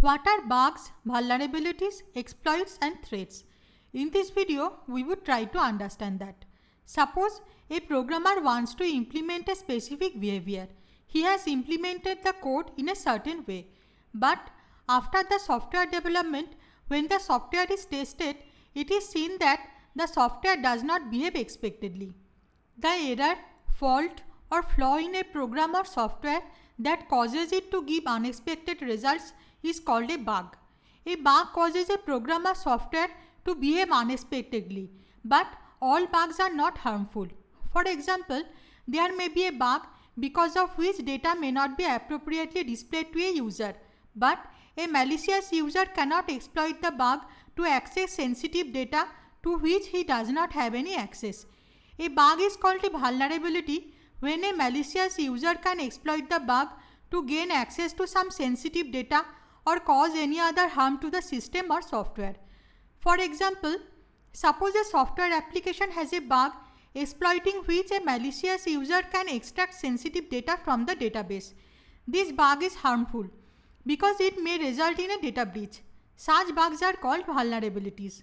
What are bugs, vulnerabilities, exploits and threats? In this video, we would try to understand that. Suppose a programmer wants to implement a specific behavior. He has implemented the code in a certain way. But after the software development, when the software is tested, it is seen that the software does not behave expectedly. The error, fault or flaw in a program or software that causes it to give unexpected results is called a bug. A bug causes a program or software to behave unexpectedly, but all bugs are not harmful. For example, there may be a bug because of which data may not be appropriately displayed to a user, but a malicious user cannot exploit the bug to access sensitive data to which he does not have any access. A bug is called a vulnerability when a malicious user can exploit the bug to gain access to some sensitive data or cause any other harm to the system or software. For example, suppose a software application has a bug exploiting which a malicious user can extract sensitive data from the database. This bug is harmful because it may result in a data breach. Such bugs are called vulnerabilities.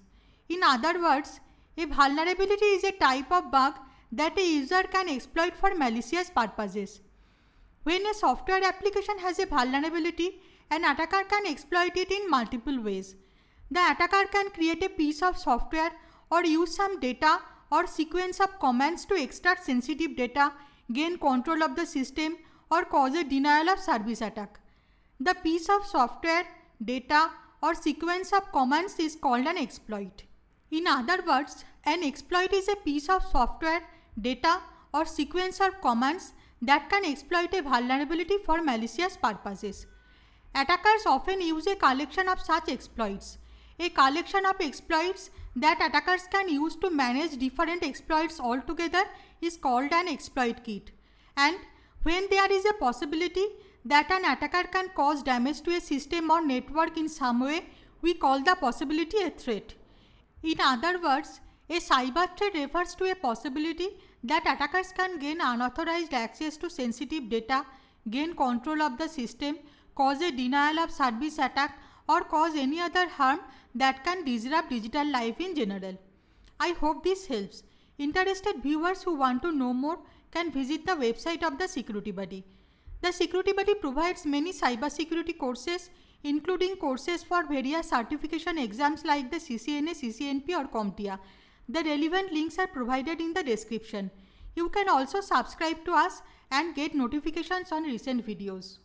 In other words, a vulnerability is a type of bug that a user can exploit for malicious purposes. When a software application has a vulnerability, an attacker can exploit it in multiple ways. The attacker can create a piece of software or use some data or sequence of commands to extract sensitive data, gain control of the system, or cause a denial of service attack. The piece of software, data, or sequence of commands is called an exploit. In other words, an exploit is a piece of software, data, or sequence of commands that can exploit a vulnerability for malicious purposes. Attackers often use a collection of such exploits. A collection of exploits that attackers can use to manage different exploits altogether is called an exploit kit. And when there is a possibility that an attacker can cause damage to a system or network in some way, we call the possibility a threat. In other words, a cyber threat refers to a possibility that attackers can gain unauthorized access to sensitive data, gain control of the system, cause a denial of service attack, or cause any other harm that can disrupt digital life in general. I hope this helps. Interested viewers who want to know more can visit the website of the Security Buddy. The Security Buddy provides many cybersecurity courses, including courses for various certification exams like the CCNA, CCNP or CompTIA. The relevant links are provided in the description. You can also subscribe to us and get notifications on recent videos.